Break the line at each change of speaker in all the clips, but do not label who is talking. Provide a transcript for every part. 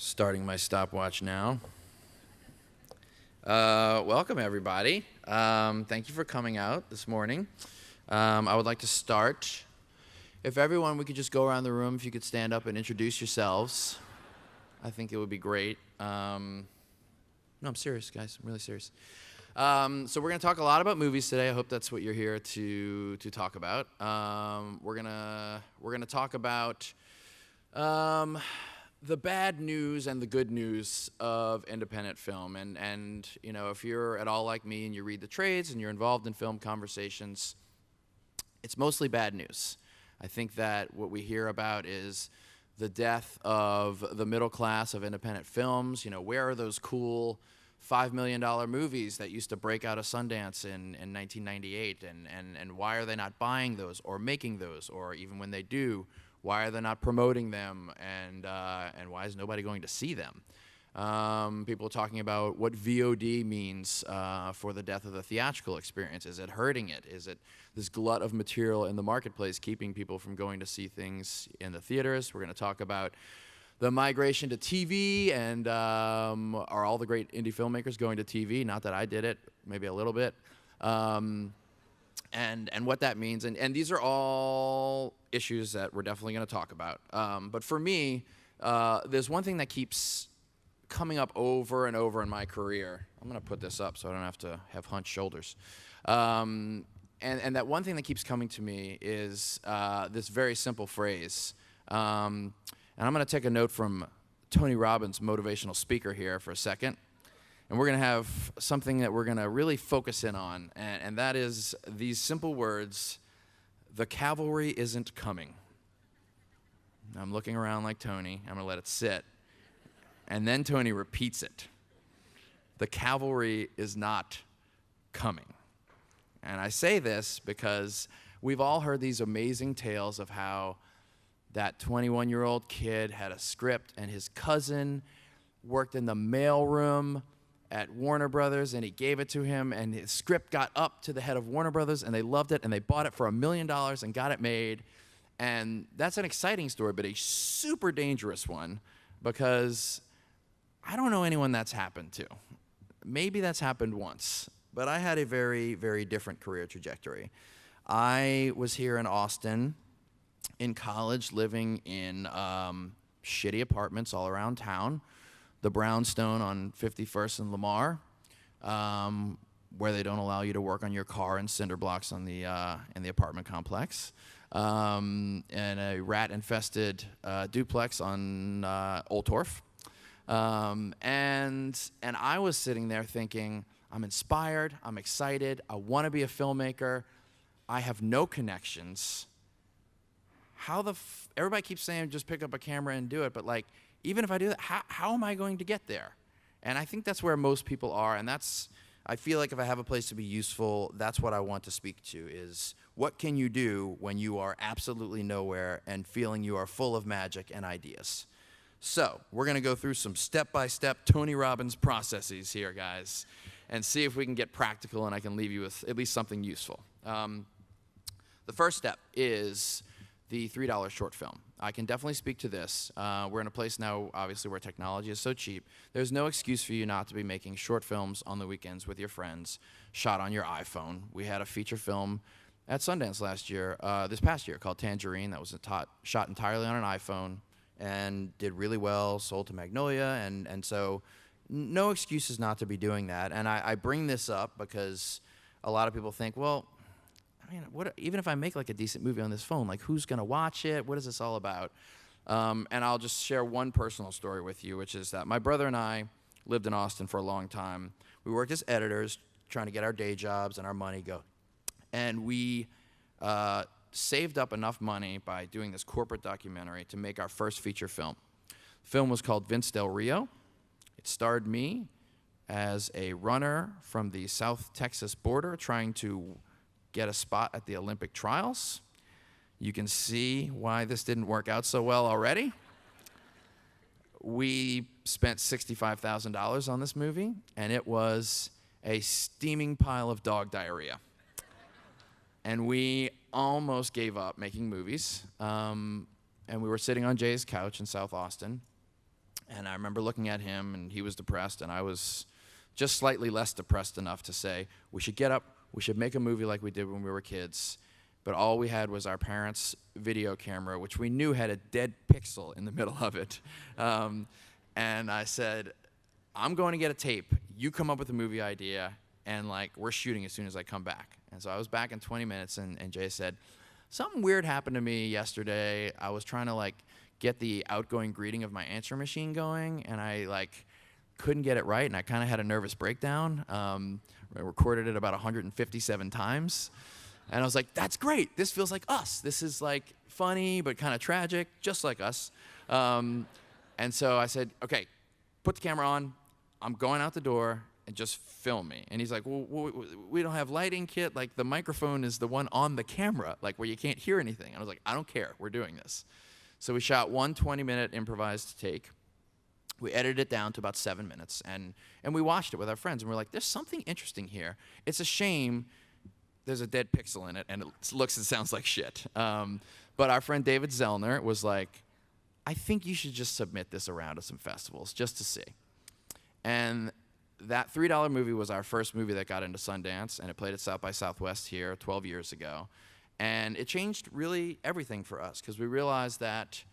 Starting my stopwatch now. Welcome, everybody. Thank you for coming out this morning. I would like to start. If everyone, we could just go around the room, if you could stand up and introduce yourselves. I think it would be great. No, I'm serious, guys. I'm really serious. So we're going to talk a lot about movies today. I hope that's what you're here to talk about. We're gonna talk about the bad news and the good news of independent film. And you know, if you're at all like me and you read the trades and you're involved in film conversations, it's mostly bad news. I think that what we hear about is the death of the middle class of independent films. You know, where are those cool $5 million movies that used to break out of Sundance in 1998, and why are they not buying those or making those, or even when they do, why are they not promoting them, and why is nobody going to see them? People are talking about what VOD means for the death of the theatrical experience. Is it hurting it? Is it this glut of material in the marketplace keeping people from going to see things in the theaters? We're going to talk about the migration to TV, and are all the great indie filmmakers going to TV? Not that I did it, maybe a little bit. And what that means. And these are all issues that we're definitely going to talk about. But for me, there's one thing that keeps coming up over and over in my career. I'm going to put this up so I don't have to have hunched shoulders. And that one thing that keeps coming to me is this very simple phrase. And I'm going to take a note from Tony Robbins, motivational speaker, here for a second. And we're going to have something that we're going to really focus in on, and that is these simple words: the cavalry isn't coming. I'm looking around like Tony. I'm going to let it sit. And then Tony repeats it. The cavalry is not coming. And I say this because we've all heard these amazing tales of how that 21-year-old kid had a script and his cousin worked in the mailroom at Warner Brothers, and he gave it to him, and his script got up to the head of Warner Brothers, and they loved it, and they bought it for $1 million and got it made. And that's an exciting story, but a super dangerous one, because I don't know anyone that's happened to. Maybe that's happened once, but I had a very, very different career trajectory. I was here in Austin in college, living in shitty apartments all around town. The Brownstone on 51st and Lamar, where they don't allow you to work on your car, and cinder blocks on the in the apartment complex, and a rat-infested duplex on Old Torf. And I was sitting there thinking, I'm inspired, I'm excited, I want to be a filmmaker. I have no connections. Everybody keeps saying just pick up a camera and do it, but like, even if I do that, how am I going to get there? And I think that's where most people are, and I feel like if I have a place to be useful, that's what I want to speak to, is what can you do when you are absolutely nowhere and feeling you are full of magic and ideas? So we're going to go through some step-by-step Tony Robbins processes here, guys, and see if we can get practical and I can leave you with at least something useful. The first step is the $3 short film. I can definitely speak to this. We're in a place now, obviously, where technology is so cheap. There's no excuse for you not to be making short films on the weekends with your friends, shot on your iPhone. We had a feature film at Sundance this past year, called Tangerine, that was shot entirely on an iPhone and did really well, sold to Magnolia, and so no excuses not to be doing that. And I bring this up because a lot of people think, well, I mean, even if I make like a decent movie on this phone, like who's going to watch it? What is this all about? And I'll just share one personal story with you, which is that my brother and I lived in Austin for a long time. We worked as editors, trying to get our day jobs and our money go. And we saved up enough money by doing this corporate documentary to make our first feature film. The film was called Vince Del Rio. It starred me as a runner from the South Texas border trying to get a spot at the Olympic trials. You can see why this didn't work out so well already. We spent $65,000 on this movie, and it was a steaming pile of dog diarrhea. And we almost gave up making movies. And we were sitting on Jay's couch in South Austin, And I remember looking at him, and he was depressed, and I was just slightly less depressed enough to say, we should get up, we should make a movie like we did when we were kids. But all we had was our parents' video camera, which we knew had a dead pixel in the middle of it. And I said, I'm going to get a tape. You come up with a movie idea, and like we're shooting as soon as I come back. And so I was back in 20 minutes, and Jay said, something weird happened to me yesterday. I was trying to like get the outgoing greeting of my answering machine going, and I like couldn't get it right, and I kind of had a nervous breakdown. I recorded it about 157 times. And I was like, that's great. This feels like us. This is like funny, but kind of tragic, just like us. And so I said, okay, put the camera on. I'm going out the door and just film me. And he's like, well, we don't have lighting kit. Like the microphone is the one on the camera, like where you can't hear anything. And I was like, I don't care. We're doing this. So we shot one 20-minute improvised take. We edited it down to about 7 minutes. And we watched it with our friends. And we're like, there's something interesting here. It's a shame there's a dead pixel in it, and it looks and sounds like shit. But our friend David Zellner was like, I think you should just submit this around to some festivals just to see. And that $3 movie was our first movie that got into Sundance, and it played at South by Southwest here 12 years ago. And it changed really everything for us, because we realized that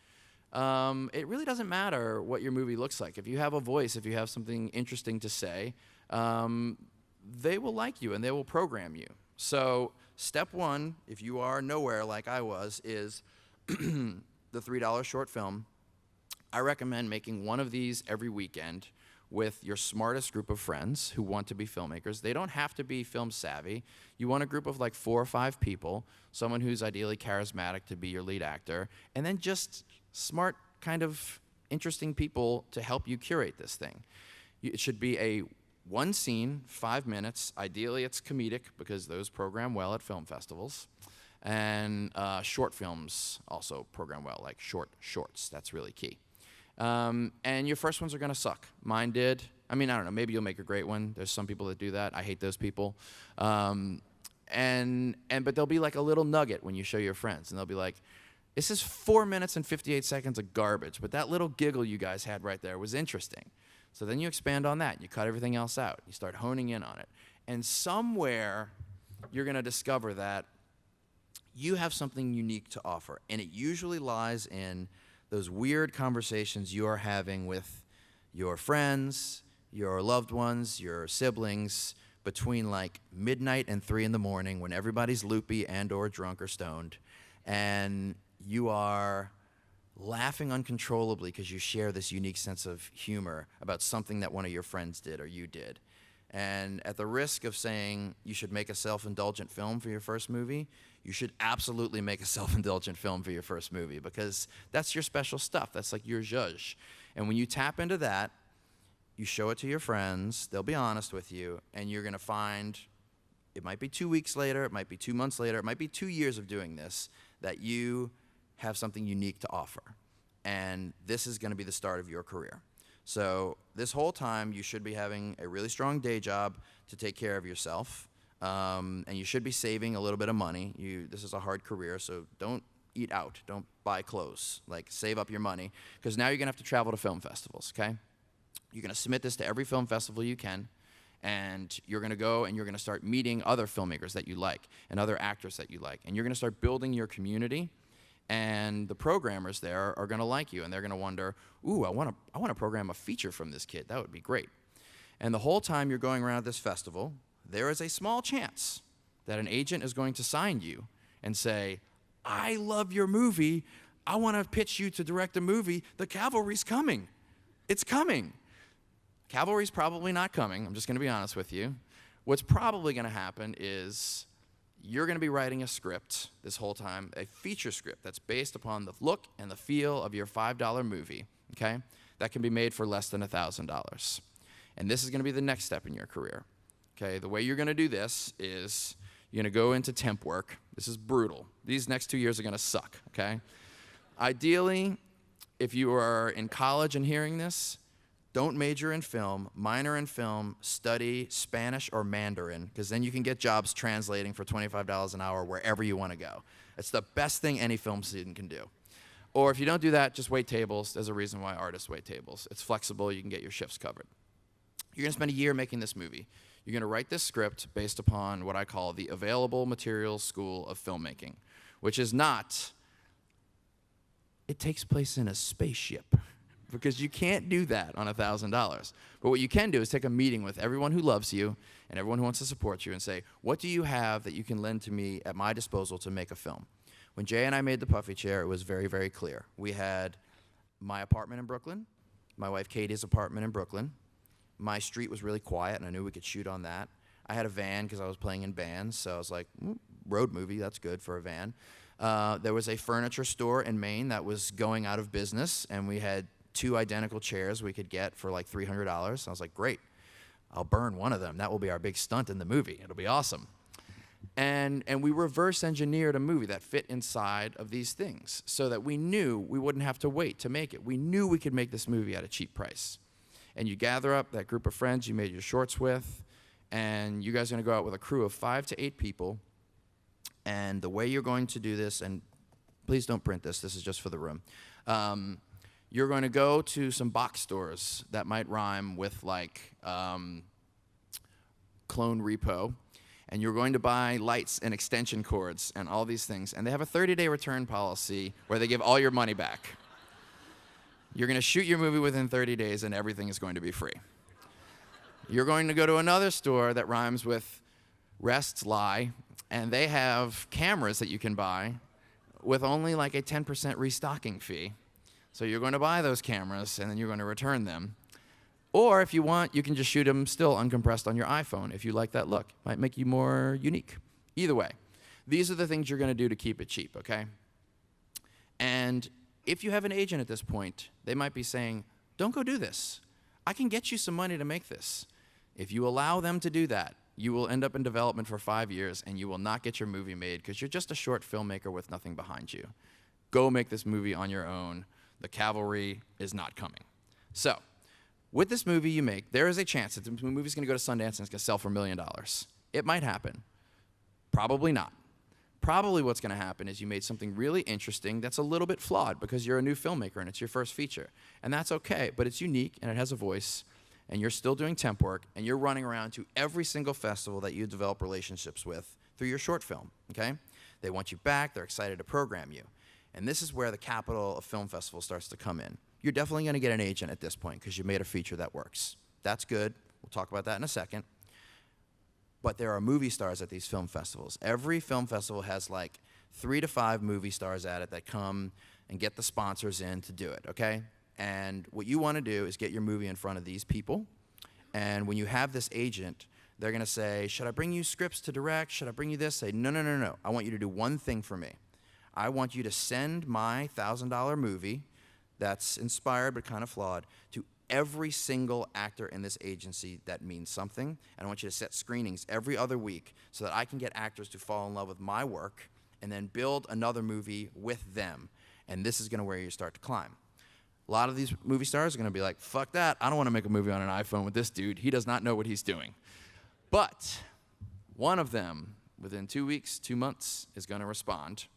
it really doesn't matter what your movie looks like. If you have a voice, if you have something interesting to say, they will like you and they will program you. So step one, if you are nowhere like I was, is the $3 short film. I recommend making one of these every weekend with your smartest group of friends who want to be filmmakers. They don't have to be film savvy. You want a group of like 4 or 5 people, someone who's ideally charismatic to be your lead actor, and then just smart, kind of interesting people to help you curate this thing. It should be a one scene, 5 minutes. Ideally, it's comedic because those program well at film festivals. And short films also program well, like shorts. That's really key. And your first ones are going to suck. Mine did. I mean, I don't know. Maybe you'll make a great one. There's some people that do that. I hate those people. But there'll be like a little nugget when you show your friends, and they'll be like, this is 4 minutes and 58 seconds of garbage, but that little giggle you guys had right there was interesting. So then you expand on that. You cut everything else out. You start honing in on it. And somewhere you're going to discover that you have something unique to offer. And it usually lies in those weird conversations you are having with your friends, your loved ones, your siblings, between like midnight and 3 in the morning when everybody's loopy and or drunk or stoned. And you are laughing uncontrollably because you share this unique sense of humor about something that one of your friends did or you did. And at the risk of saying you should make a self-indulgent film for your first movie, you should absolutely make a self-indulgent film for your first movie, because that's your special stuff. That's like your zhuzh. And when you tap into that, you show it to your friends, they'll be honest with you, and you're going to find, it might be 2 weeks later, it might be 2 months later, it might be 2 years of doing this, that you have something unique to offer. And this is going to be the start of your career. So this whole time, you should be having a really strong day job to take care of yourself. And you should be saving a little bit of money. This is a hard career, so don't eat out. Don't buy clothes. Like, save up your money, because now you're going to have to travel to film festivals, okay? You're going to submit this to every film festival you can. And you're going to go and you're going to start meeting other filmmakers that you like and other actors that you like. And you're going to start building your community. And the programmers there are going to like you, and they're going to wonder, ooh, I want to program a feature from this kid. That would be great. And the whole time you're going around this festival, there is a small chance that an agent is going to sign you and say, I love your movie. I want to pitch you to direct a movie. The Cavalry's coming. It's coming. Cavalry's probably not coming. I'm just going to be honest with you. What's probably going to happen is you're going to be writing a script this whole time, a feature script that's based upon the look and the feel of your $5 movie, okay? That can be made for less than $1,000. And this is going to be the next step in your career, okay? The way you're going to do this is you're going to go into temp work. This is brutal. These next 2 years are going to suck, okay? Ideally, if you are in college and hearing this, don't major in film, minor in film, study Spanish or Mandarin, because then you can get jobs translating for $25 an hour wherever you want to go. It's the best thing any film student can do. Or if you don't do that, just wait tables. There's a reason why artists wait tables. It's flexible. You can get your shifts covered. You're going to spend a year making this movie. You're going to write this script based upon what I call the available materials school of filmmaking, which is not, it takes place in a spaceship, because you can't do that on $1,000. But what you can do is take a meeting with everyone who loves you and everyone who wants to support you and say, what do you have that you can lend to me at my disposal to make a film? When Jay and I made the puffy chair, it was very, very clear. We had my apartment in Brooklyn, my wife Katie's apartment in Brooklyn. My street was really quiet, and I knew we could shoot on that. I had a van because I was playing in bands, so I was like, road movie, that's good for a van. There was a furniture store in Maine that was going out of business, and we had 2 identical chairs we could get for like $300. I was like, great, I'll burn one of them. That will be our big stunt in the movie. It'll be awesome. And we reverse engineered a movie that fit inside of these things so that we knew we wouldn't have to wait to make it. We knew we could make this movie at a cheap price. And you gather up that group of friends you made your shorts with, and you guys are going to go out with a crew of 5 to 8 people. And the way you're going to do this, and please don't print this, this is just for the room. You're going to go to some box stores that might rhyme with like Clone Repo, and you're going to buy lights and extension cords and all these things. And they have a 30-day return policy where they give all your money back. You're going to shoot your movie within 30 days, and everything is going to be free. You're going to go to another store that rhymes with Rests Lie, and they have cameras that you can buy with only like a 10% restocking fee. So you're going to buy those cameras, and then you're going to return them. Or if you want, you can just shoot them still uncompressed on your iPhone if you like that look. Might make you more unique. Either way, these are the things you're going to do to keep it cheap, okay? And if you have an agent at this point, they might be saying, don't go do this. I can get you some money to make this. If you allow them to do that, you will end up in development for 5 years, and you will not get your movie made because you're just a short filmmaker with nothing behind you. Go make this movie on your own. The cavalry is not coming. So, with this movie you make, there is a chance that the movie's going to go to Sundance and it's going to sell for $1 million. It might happen. Probably not. Probably what's going to happen is you made something really interesting that's a little bit flawed because you're a new filmmaker and it's your first feature. And that's okay, but it's unique and it has a voice, and you're still doing temp work, and you're running around to every single festival that you develop relationships with through your short film, okay? They want you back. They're excited to program you. And this is where the capital of film festival starts to come in. You're definitely going to get an agent at this point because you made a feature that works. That's good. We'll talk about that in a second. But there are movie stars at these film festivals. Every film festival has like 3 to 5 movie stars at it that come and get the sponsors in to do it, okay? And what you want to do is get your movie in front of these people. And when you have this agent, they're going to say, should I bring you scripts to direct? Should I bring you this? Say, no, no, no, no. I want you to do one thing for me. I want you to send my $1,000 movie that's inspired but kind of flawed to every single actor in this agency that means something. And I want you to set screenings every other week so that I can get actors to fall in love with my work and then build another movie with them. And this is going to where you start to climb. A lot of these movie stars are going to be like, fuck that. I don't want to make a movie on an iPhone with this dude. He does not know what he's doing. But one of them, within 2 weeks, 2 months, is going to respond.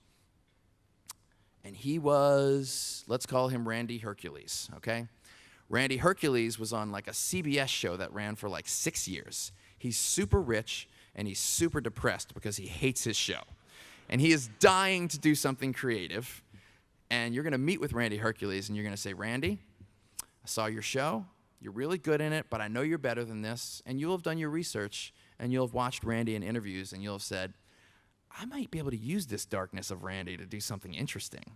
And he was, let's call him Randy Hercules, okay? Randy Hercules was on like a CBS show that ran for like 6 years. He's super rich, and he's super depressed because he hates his show. And he is dying to do something creative. And you're going to meet with Randy Hercules, and you're going to say, Randy, I saw your show. You're really good in it, but I know you're better than this. And you'll have done your research, and you'll have watched Randy in interviews, and you'll have said, I might be able to use this darkness of Randy to do something interesting.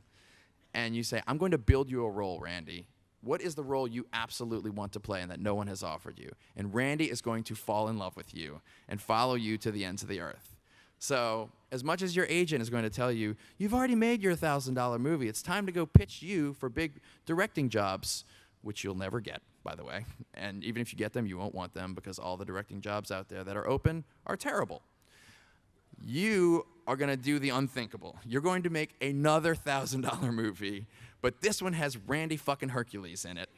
And you say, I'm going to build you a role, Randy. What is the role you absolutely want to play and that no one has offered you? And Randy is going to fall in love with you and follow you to the ends of the earth. So as much as your agent is going to tell you, you've already made your $1,000 movie, it's time to go pitch you for big directing jobs, which you'll never get, by the way. And even if you get them, you won't want them because all the directing jobs out there that are open are terrible. You are going to do the unthinkable. You're going to make another $1,000 movie, but this one has Randy fucking Hercules in it.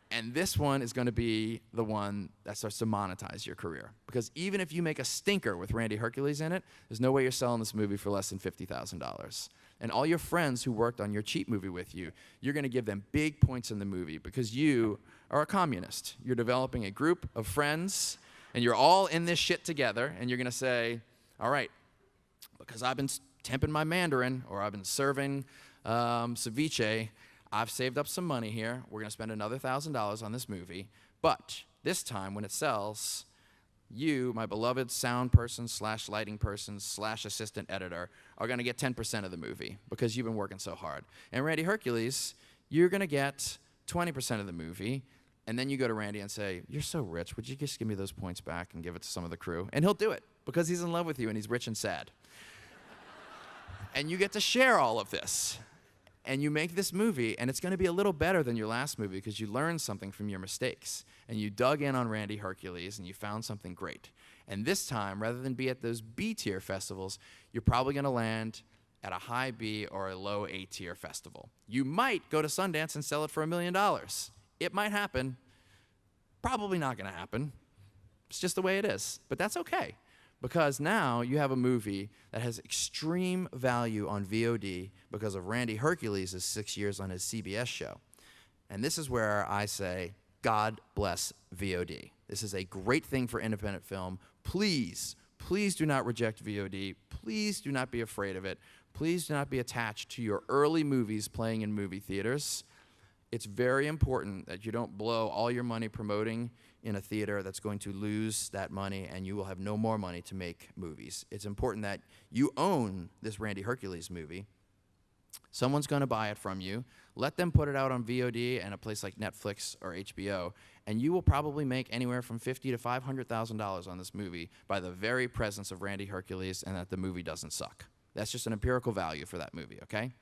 And this one is going to be the one that starts to monetize your career. Because even if you make a stinker with Randy Hercules in it, there's no way you're selling this movie for less than $50,000. And all your friends who worked on your cheap movie with you, you're going to give them big points in the movie because you are a communist. You're developing a group of friends, and you're all in this shit together, and you're going to say, all right, because I've been temping my Mandarin, or I've been serving ceviche, I've saved up some money here. We're going to spend another $1,000 on this movie. But this time, when it sells, you, my beloved sound person / lighting person / assistant editor, are going to get 10% of the movie because you've been working so hard. And Randy Hercules, you're going to get 20% of the movie. And then you go to Randy and say, you're so rich. Would you just give me those points back and give it to some of the crew? And he'll do it because he's in love with you and he's rich and sad. And you get to share all of this. And you make this movie, and it's going to be a little better than your last movie because you learned something from your mistakes. And you dug in on Randy Hercules, and you found something great. And this time, rather than be at those B-tier festivals, you're probably going to land at a high B or a low A-tier festival. You might go to Sundance and sell it for $1 million. It might happen. Probably not going to happen. It's just the way it is. But that's okay. Because now you have a movie that has extreme value on VOD because of Randy Hercules' 6 years on his CBS show. And this is where I say, God bless VOD. This is a great thing for independent film. Please, please do not reject VOD. Please do not be afraid of it. Please do not be attached to your early movies playing in movie theaters. It's very important that you don't blow all your money promoting in a theater that's going to lose that money and you will have no more money to make movies. It's important that you own this Randy Hercules movie. Someone's going to buy it from you. Let them put it out on VOD and a place like Netflix or HBO, and you will probably make anywhere from $50,000 to $500,000 on this movie by the very presence of Randy Hercules and that the movie doesn't suck. That's just an empirical value for that movie, okay?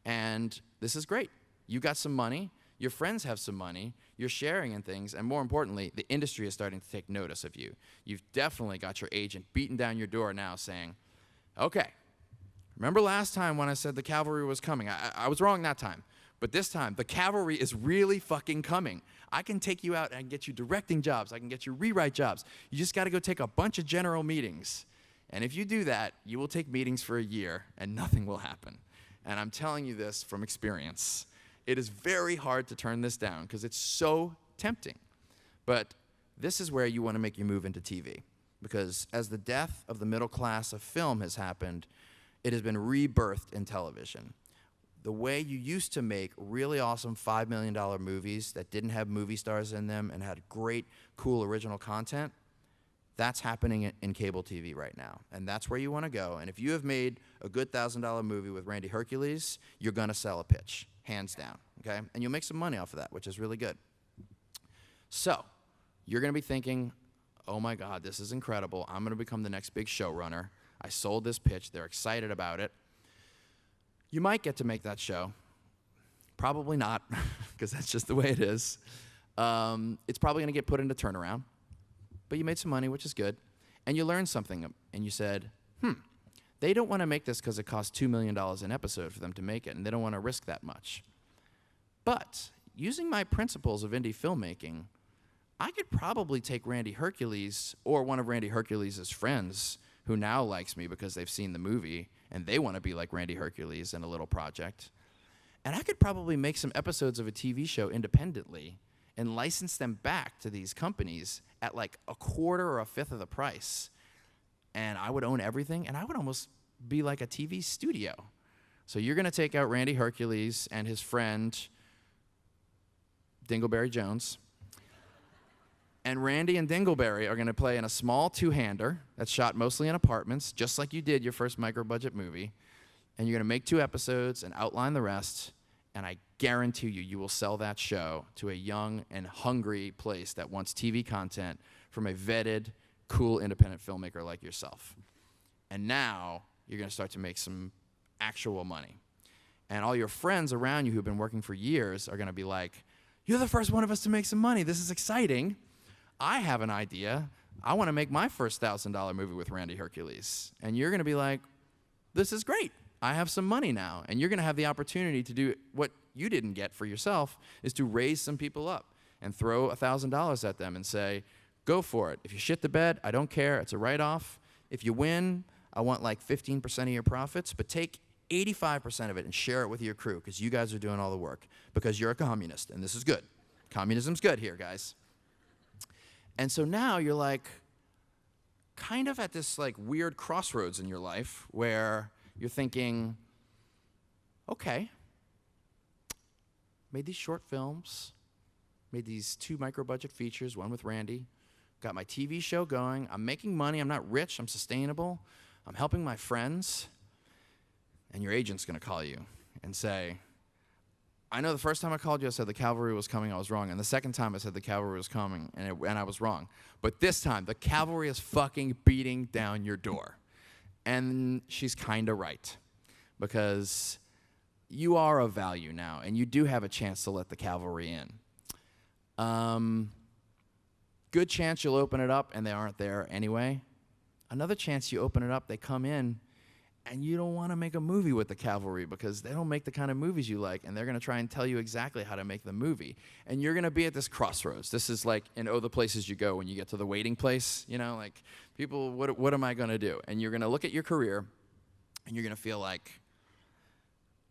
And this is great. You got some money. Your friends have some money, you're sharing in things, and more importantly, the industry is starting to take notice of you. You've definitely got your agent beating down your door now saying, okay, remember last time when I said the cavalry was coming? I was wrong that time, but this time, the cavalry is really fucking coming. I can take you out and get you directing jobs. I can get you rewrite jobs. You just got to go take a bunch of general meetings. And if you do that, you will take meetings for a year, and nothing will happen. And I'm telling you this from experience. It is very hard to turn this down because it's so tempting. But this is where you want to make your move into TV. Because as the death of the middle class of film has happened, it has been rebirthed in television. The way you used to make really awesome $5 million movies that didn't have movie stars in them and had great, cool original content, that's happening in cable TV right now. And that's where you want to go. And if you have made a good $1,000 movie with Randy Hercules, you're going to sell a pitch. Hands down, okay? And you'll make some money off of that, which is really good. So, you're going to be thinking, oh my God, this is incredible. I'm going to become the next big showrunner. I sold this pitch. They're excited about it. You might get to make that show. Probably not, because that's just the way it is. It's probably going to get put into turnaround. But you made some money, which is good. And you learned something, and you said, they don't want to make this because it costs $2 million an episode for them to make it, and they don't want to risk that much. But using my principles of indie filmmaking, I could probably take Randy Hercules or one of Randy Hercules' friends who now likes me because they've seen the movie and they want to be like Randy Hercules in a little project. And I could probably make some episodes of a TV show independently and license them back to these companies at like a quarter or a fifth of the price. And I would own everything, and I would almost be like a TV studio. So you're going to take out Randy Hercules and his friend, Dingleberry Jones. And Randy and Dingleberry are going to play in a small two-hander that's shot mostly in apartments, just like you did your first micro-budget movie. And you're going to make 2 episodes and outline the rest, and I guarantee you will sell that show to a young and hungry place that wants TV content from a vetted, cool independent filmmaker like yourself. And now you're going to start to make some actual money. And all your friends around you who've been working for years are going to be like, you're the first one of us to make some money. This is exciting. I have an idea. I want to make my first $1,000 movie with Randy Hercules. And you're going to be like, this is great. I have some money now. And you're going to have the opportunity to do what you didn't get for yourself, is to raise some people up and throw $1,000 at them and say, go for it. If you shit the bed, I don't care. It's a write-off. If you win, I want like 15% of your profits, but take 85% of it and share it with your crew because you guys are doing all the work because you're a communist, and this is good. Communism's good here, guys. And so now you're like kind of at this like weird crossroads in your life where you're thinking, okay, made these short films, made these 2 micro-budget features, one with Randy, got my TV show going, I'm making money, I'm not rich, I'm sustainable, I'm helping my friends, and your agent's gonna call you and say, I know the first time I called you, I said the cavalry was coming, I was wrong, and the second time I said the cavalry was coming, and I was wrong. But this time, the cavalry is fucking beating down your door. And she's kinda right, because you are of value now, and you do have a chance to let the cavalry in. Good chance you'll open it up and they aren't there anyway. Another chance you open it up, they come in, and you don't want to make a movie with the cavalry because they don't make the kind of movies you like, and they're going to try and tell you exactly how to make the movie. And you're going to be at this crossroads. This is like in Oh, the Places You Go when you get to the waiting place, you know, like, people, what am I going to do? And you're going to look at your career, and you're going to feel like,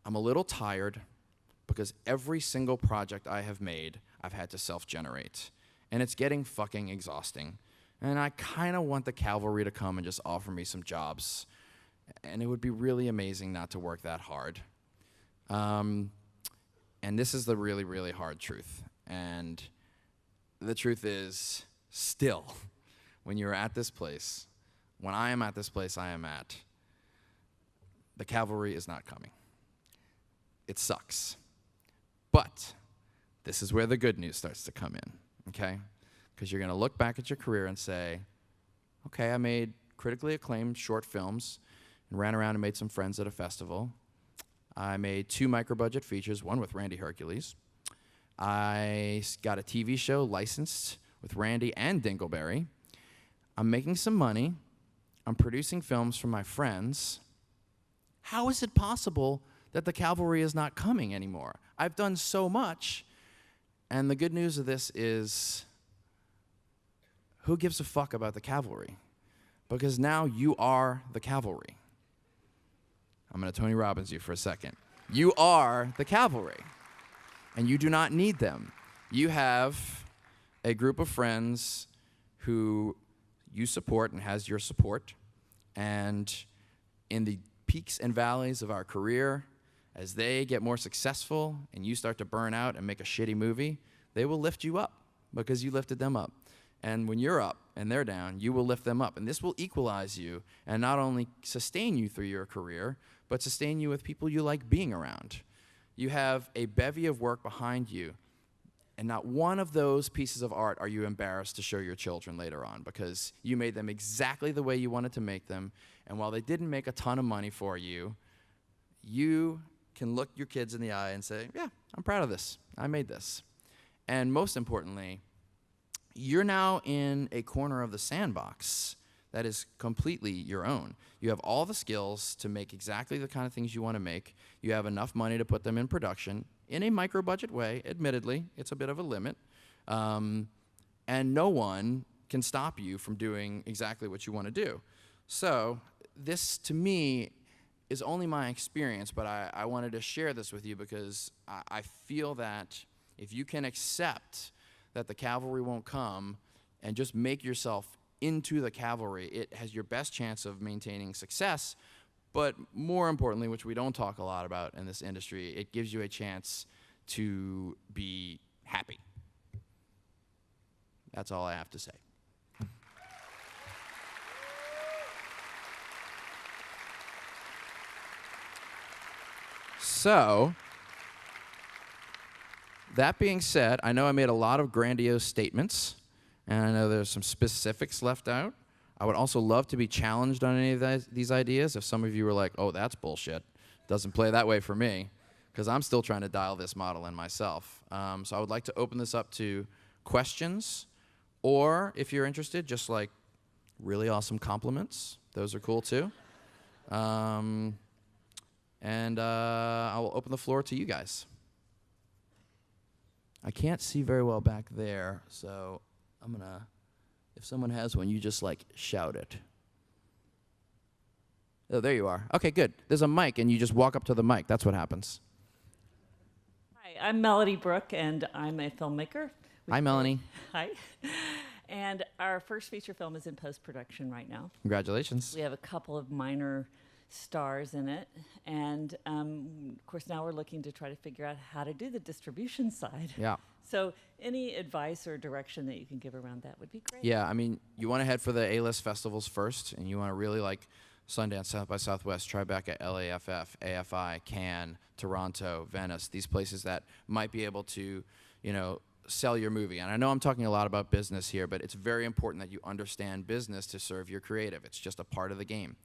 I'm a little tired because every single project I have made, I've had to self-generate. And it's getting fucking exhausting. And I kind of want the cavalry to come and just offer me some jobs. And it would be really amazing not to work that hard. And this is the really, really hard truth. And the truth is, still, when you're at this place, when I am at this place I am at, the cavalry is not coming. It sucks. But this is where the good news starts to come in, okay? Because you're going to look back at your career and say, okay, I made critically acclaimed short films and ran around and made some friends at a festival. I made 2 micro-budget features, one with Randy Hercules. I got a TV show licensed with Randy and Dingleberry. I'm making some money. I'm producing films for my friends. How is it possible that the cavalry is not coming anymore? I've done so much. And the good news of this is, who gives a fuck about the cavalry? Because now you are the cavalry. I'm going to Tony Robbins you for a second. You are the cavalry. And you do not need them. You have a group of friends who you support and has your support. And in the peaks and valleys of our career, as they get more successful and you start to burn out and make a shitty movie, they will lift you up because you lifted them up. And when you're up and they're down, you will lift them up. And this will equalize you and not only sustain you through your career, but sustain you with people you like being around. You have a bevy of work behind you, and not one of those pieces of art are you embarrassed to show your children later on because you made them exactly the way you wanted to make them. And while they didn't make a ton of money for you, you can look your kids in the eye and say, yeah, I'm proud of this. I made this. And most importantly, you're now in a corner of the sandbox that is completely your own. You have all the skills to make exactly the kind of things you want to make. You have enough money to put them in production in a micro-budget way. Admittedly, it's a bit of a limit. And no one can stop you from doing exactly what you want to do. So this, to me, is only my experience, but I wanted to share this with you because I feel that if you can accept that the cavalry won't come and just make yourself into the cavalry, it has your best chance of maintaining success, but more importantly, which we don't talk a lot about in this industry, it gives you a chance to be happy. That's all I have to say. So, that being said, I know I made a lot of grandiose statements, and I know there's some specifics left out. I would also love to be challenged on any of these ideas. If some of you were like, oh, that's bullshit, doesn't play that way for me, because I'm still trying to dial this model in myself. So I would like to open this up to questions, or if you're interested, just like really awesome compliments. Those are cool too. And I will open the floor to you guys. I can't see very well back there, so I'm gonna, if someone has one, you just like shout it. Oh, there you are. Okay, good. There's a mic, and you just walk up to the mic. That's what happens.
Hi, I'm Melody Brooke, and I'm a filmmaker.
Hi, Melanie.
Hi. And our first feature film is in post-production right now.
Congratulations.
We have a couple of minor stars in it. And, of course, now we're looking to try to figure out how to do the distribution side.
Yeah.
So any advice or direction that you can give around that would be great.
Yeah, I mean, you want to head for the A-list festivals first, and you want to really like Sundance, South by Southwest, Tribeca, LAFF, AFI, Cannes, Toronto, Venice, these places that might be able to, you know, sell your movie. And I know I'm talking a lot about business here, but it's very important that you understand business to serve your creative. It's just a part of the game.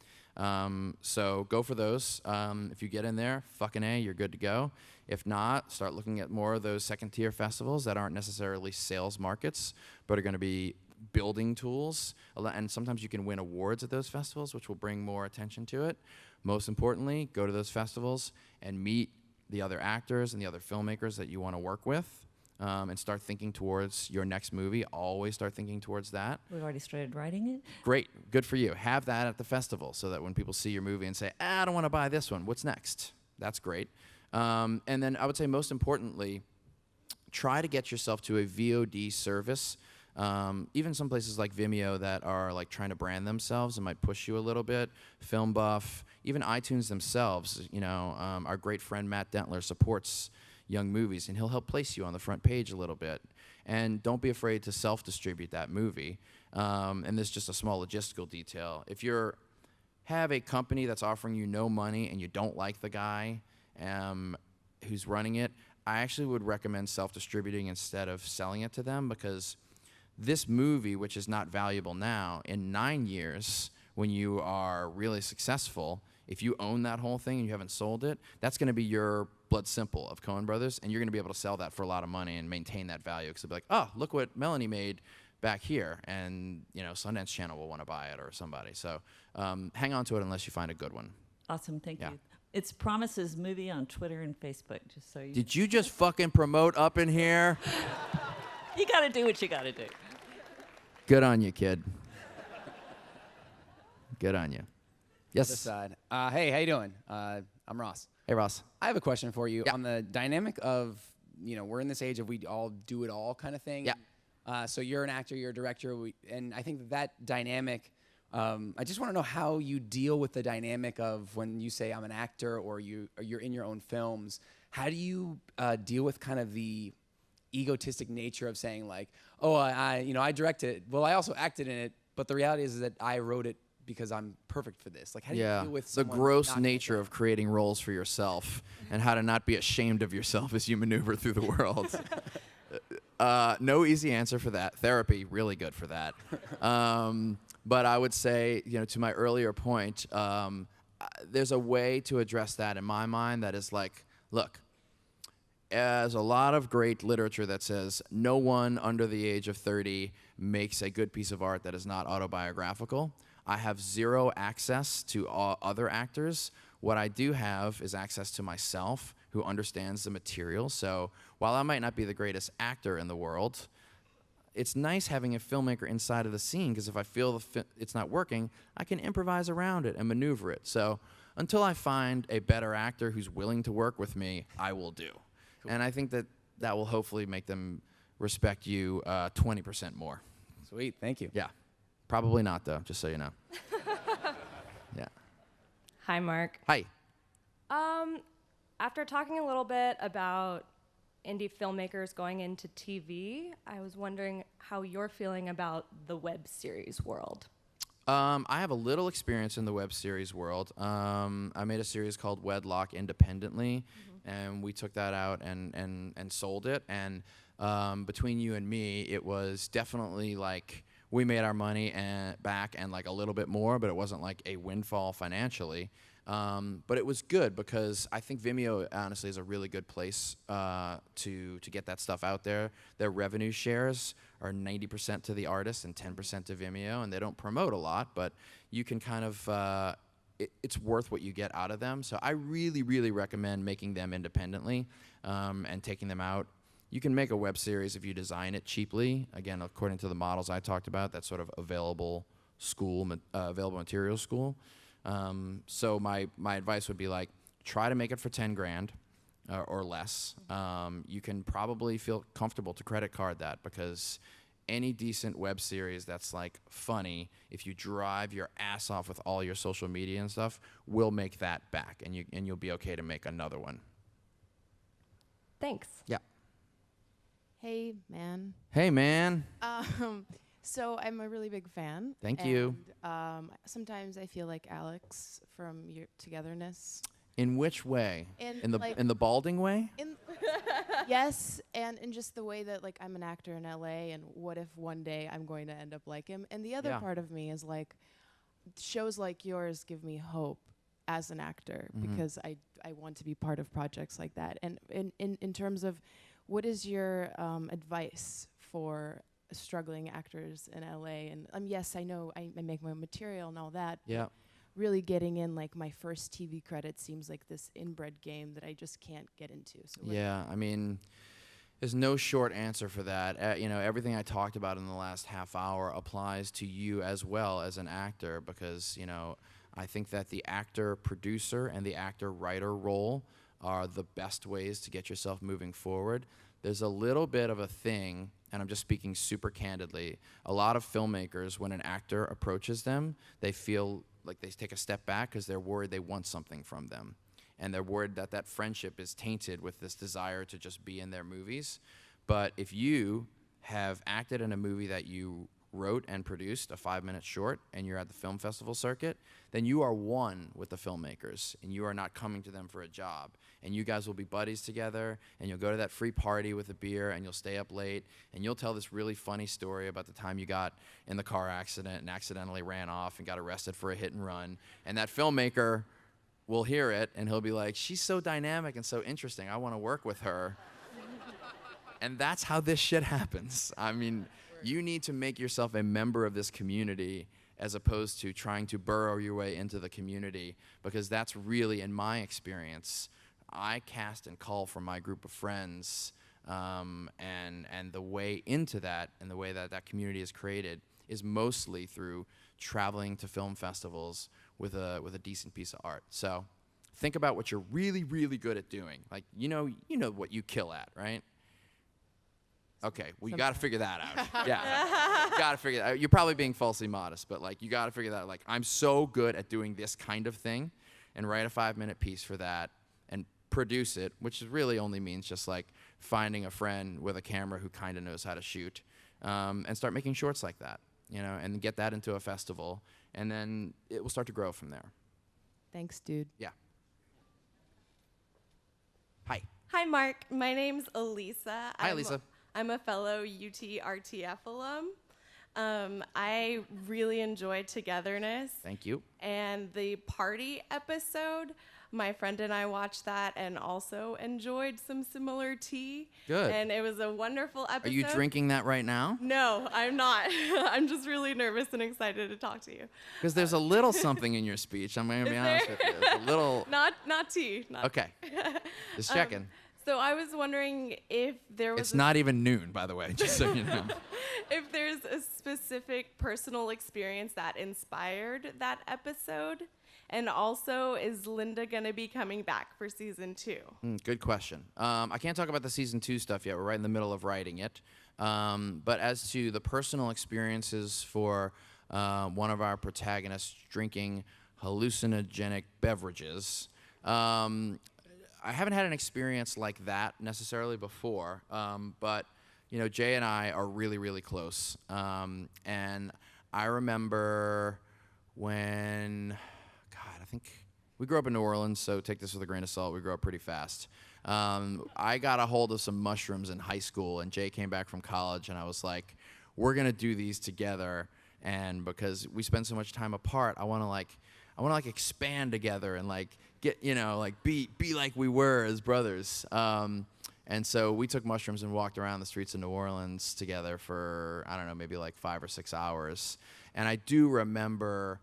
So go for those. If you get in there, fucking A, you're good to go. If not, start looking at more of those second-tier festivals that aren't necessarily sales markets, but are going to be building tools. And sometimes you can win awards at those festivals, which will bring more attention to it. Most importantly, go to those festivals and meet the other actors and the other filmmakers that you want to work with. And start thinking towards your next movie. Always start thinking towards that.
We've already started writing it.
Great. Good for you. Have that at the festival so that when people see your movie and say, I don't want to buy this one, what's next? That's great. And then I would say most importantly, try to get yourself to a VOD service. Even some places like Vimeo that are like trying to brand themselves and might push you a little bit. Film Buff, even iTunes themselves. You know, our great friend Matt Dentler supports young movies, and he'll help place you on the front page a little bit. And don't be afraid to self-distribute that movie. And this is just a small logistical detail. If you have a company that's offering you no money and you don't like the guy who's running it, I actually would recommend self-distributing instead of selling it to them, because this movie, which is not valuable now, in 9 years, when you are really successful, if you own that whole thing and you haven't sold it, that's going to be your Blood Simple of Coen Brothers, and you're going to be able to sell that for a lot of money and maintain that value, because they'll be like, oh, look what Melanie made back here, and you know, Sundance Channel will want to buy it, or somebody. So hang on to it unless you find a good one.
Awesome, thank you. It's Promises Movie on Twitter and Facebook, just so you...
Did you just fucking promote up in here?
You got to do what you got to do.
Good on you, kid. Good on you. Yes.
This side. Hey, how you doing? I'm Ross.
Hey, Ross.
I have a question for you on the dynamic of, you know, we're in this age of we all do it all kind of thing.
Yeah.
So you're an actor, you're a director, and I think that dynamic, I just want to know how you deal with the dynamic of when you say I'm an actor or you're in your own films. How do you deal with kind of the egotistic nature of saying like, oh, I directed it. Well, I also acted in it, but the reality is that I wrote it because I'm perfect for this. Like, how do you deal with
the gross nature of creating roles for yourself and how to not be ashamed of yourself as you maneuver through the world? No easy answer for that. Therapy, really good for that. But I would say, you know, to my earlier point, there's a way to address that in my mind that is like, look, there's a lot of great literature that says no one under the age of 30 makes a good piece of art that is not autobiographical. I have zero access to other actors. What I do have is access to myself, who understands the material. So while I might not be the greatest actor in the world, it's nice having a filmmaker inside of the scene, because if I feel it's not working, I can improvise around it and maneuver it. So until I find a better actor who's willing to work with me, I will do. Cool. And I think that will hopefully make them respect you 20% more.
Sweet, thank you.
Yeah. Probably not, though, just so you know. Yeah.
Hi, Mark.
Hi.
After talking a little bit about indie filmmakers going into TV, I was wondering how you're feeling about the web series world.
I have a little experience in the web series world. I made a series called Wedlock independently, and we took that out and sold it. And between you and me, it was definitely like, we made our money back and like a little bit more, but it wasn't like a windfall financially. But it was good because I think Vimeo honestly is a really good place to get that stuff out there. Their revenue shares are 90% to the artist and 10% to Vimeo, and they don't promote a lot, but you can kind of, it's worth what you get out of them. So I really, really recommend making them independently and taking them out. You can make a web series if you design it cheaply. Again, according to the models I talked about, that's sort of available material school. So my advice would be like, try to make it for 10 grand or less. You can probably feel comfortable to credit card that, because any decent web series that's like funny, if you drive your ass off with all your social media and stuff, will make that back, and you'll be okay to make another one.
Thanks.
Yeah.
Hey, man.
Hey, man.
So I'm a really big fan.
Thank you.
Sometimes I feel like Alex from your Togetherness.
In which way?
In
the balding way?
Yes, and in just the way that like I'm an actor in LA, and what if one day I'm going to end up like him? And the other part of me is like, shows like yours give me hope as an actor, because I want to be part of projects like that. And in terms of, what is your advice for struggling actors in LA? And yes, I know I make my own material and all that.
Yeah.
Really getting in like my first TV credit seems like this inbred game that I just can't get into. So
Yeah, I mean, there's no short answer for that. You know, everything I talked about in the last half hour applies to you as well as an actor, because, you know, I think that the actor-producer and the actor-writer role are the best ways to get yourself moving forward. There's a little bit of a thing, and I'm just speaking super candidly, a lot of filmmakers, when an actor approaches them, they feel like they take a step back because they're worried they want something from them. And they're worried that that friendship is tainted with this desire to just be in their movies. But if you have acted in a movie that you wrote and produced, a 5-minute short, and you're at the film festival circuit, then you are one with the filmmakers, and you are not coming to them for a job. And you guys will be buddies together, and you'll go to that free party with a beer, and you'll stay up late, and you'll tell this really funny story about the time you got in the car accident and accidentally ran off and got arrested for a hit and run. And that filmmaker will hear it, and he'll be like, she's so dynamic and so interesting, I want to work with her. And that's how this shit happens. I mean, you need to make yourself a member of this community as opposed to trying to burrow your way into the community, because that's really, in my experience, I cast and call from my group of friends, and the way into that and the way that that community is created is mostly through traveling to film festivals with a decent piece of art. So think about what you're really, really good at doing. Like, you know what you kill at, right? Okay, well, you got to figure that out. Yeah, you got to figure that out. You're probably being falsely modest, but like, you got to figure that out. Like, I'm so good at doing this kind of thing, and write a 5-minute piece for that and produce it, which really only means just like finding a friend with a camera who kind of knows how to shoot, and start making shorts like that, you know, and get that into a festival, and then it will start to grow from there.
Thanks, dude.
Yeah. Hi.
Hi, Mark. My name's Elisa.
Hi, Elisa.
I'm a fellow UT RTF alum. I really enjoyed Togetherness.
Thank you.
And the party episode, my friend and I watched that and also enjoyed some similar tea.
Good.
And it was a wonderful episode.
Are you drinking that right now?
No, I'm not. I'm just really nervous and excited to talk to you.
Because there's a little something in your speech. I'm going to be honest with you. There's a little.
Not tea.
Okay. Just checking.
So I was wondering if there was.
It's not even noon, by the way, just so you know.
If there's a specific personal experience that inspired that episode. And also, is Linda going to be coming back for season 2?
Good question. I can't talk about the season 2 stuff yet. We're right in the middle of writing it. But as to the personal experiences for one of our protagonists drinking hallucinogenic beverages, I haven't had an experience like that necessarily before. But, you know, Jay and I are really, really close. And I remember when... I think we grew up in New Orleans, so take this with a grain of salt. We grew up pretty fast. I got a hold of some mushrooms in high school, and Jay came back from college, and I was like, we're going to do these together. And because we spend so much time apart, I want to expand together and like get, you know, like be like we were as brothers. And so we took mushrooms and walked around the streets of New Orleans together for, I don't know, maybe like 5 or 6 hours. And I do remember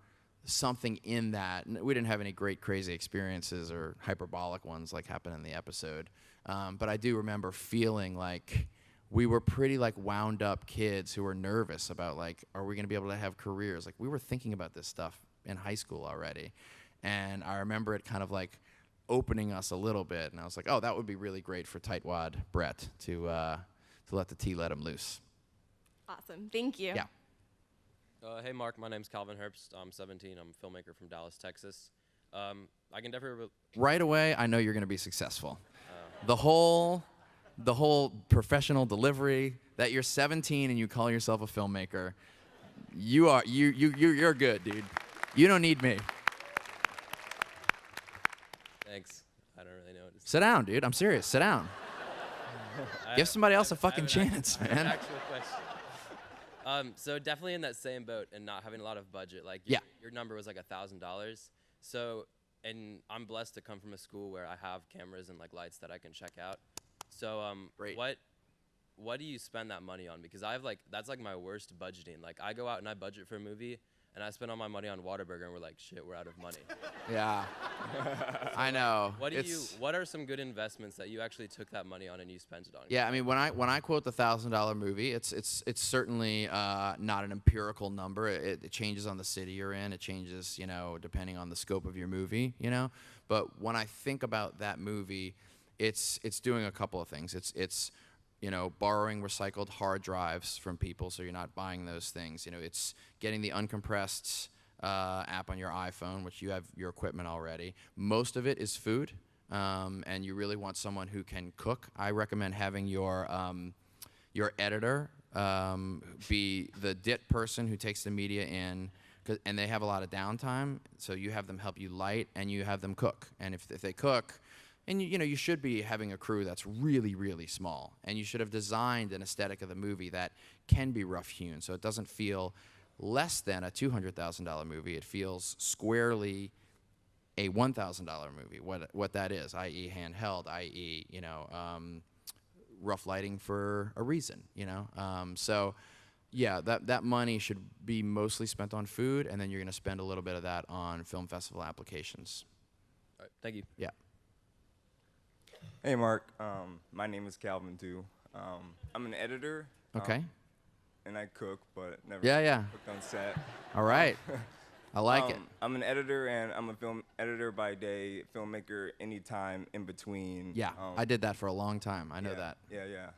something in that. We didn't have any great crazy experiences or hyperbolic ones like happened in the episode, but I do remember feeling like we were pretty like wound up kids who were nervous about like, are we going to be able to have careers? Like, we were thinking about this stuff in high school already. And I remember it kind of like opening us a little bit. And I was like, oh, that would be really great for Tightwad Brett to let the T let him loose.
Awesome. Thank you.
Yeah.
Hey, Mark. My name's Calvin Herbst. I'm 17. I'm a filmmaker from Dallas, Texas. I can definitely...
Right away, I know you're going to be successful. The whole professional delivery, that you're 17 and you call yourself a filmmaker, you're good, dude. You don't need me.
Thanks. I don't really know what to say.
Sit down, dude. I'm serious. Sit down. Give somebody else a fucking
I have
chance,
I have an
man.
actual question. So definitely in that same boat and not having a lot of budget. Like your number was like $1,000. So, and I'm blessed to come from a school where I have cameras and like lights that I can check out. So
Great.
What do you spend that money on? Because that's like my worst budgeting. Like I go out and I budget for a movie and I spend all my money on Whataburger and we're like, shit, we're out of money.
Yeah. I know.
What are some good investments that you actually took that money on and you spent it on?
Yeah, I mean, when I quote the $1,000 movie, it's certainly not an empirical number. It changes on the city you're in. It changes, depending on the scope of your movie, But when I think about that movie, it's doing a couple of things. It's borrowing recycled hard drives from people, so you're not buying those things. It's getting the uncompressed app on your iPhone, which you have your equipment already. Most of it is food, and you really want someone who can cook. I recommend having your editor be the DIT person who takes the media in, and they have a lot of downtime, so you have them help you light, and you have them cook. And if they cook, and you should be having a crew that's really, really small, and you should have designed an aesthetic of the movie that can be rough-hewn, so it doesn't feel less than a $200,000 movie. It feels squarely a $1,000 movie. What that is, i.e., handheld, i.e., rough lighting for a reason. So yeah, that money should be mostly spent on food, and then you're going to spend a little bit of that on film festival applications.
All right, thank you.
Yeah.
Hey, Mark. My name is Calvin, too. I'm an editor.
Okay.
And I cook, but never cooked on set.
All right. I like it.
I'm an editor, and I'm a film editor by day, filmmaker anytime in between.
Yeah, I did that for a long time. I know that.
Yeah.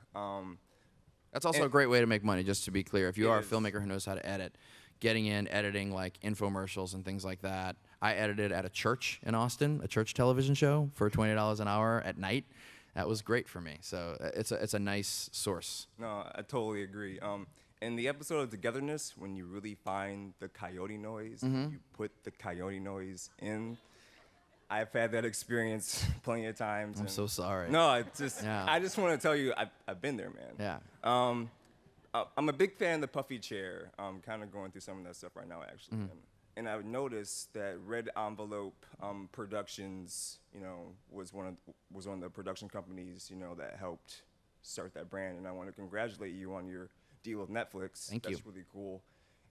That's also a great way to make money, just to be clear. If you are a
is.
filmmaker who knows how to edit, getting in, editing like infomercials and things like that. I edited at a church in Austin, a church television show for $20 an hour at night. That was great for me. So it's a nice source.
No, I totally agree. In the episode of Togetherness, when you really find the coyote noise, you put the coyote noise in. I've had that experience plenty of times.
I'm so sorry.
No, I just want to tell you, I've been there, man.
Yeah.
I'm a big fan of the puffy chair. I'm kind of going through some of that stuff right now, actually. And I've noticed that Red Envelope Productions, was one of the production companies, that helped start that brand. And I want to congratulate you on your deal with Netflix.
Thank you.
That's really cool.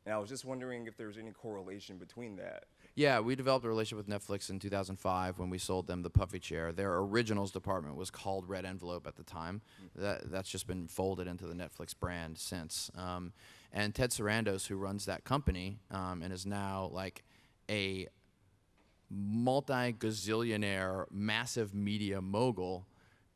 And I was just wondering if there's any correlation between that.
Yeah, we developed a relationship with Netflix in 2005 when we sold them the puffy chair. Their originals department was called Red Envelope at the time. That's just been folded into the Netflix brand since. And Ted Sarandos, who runs that company and is now like a multi-gazillionaire, massive media mogul,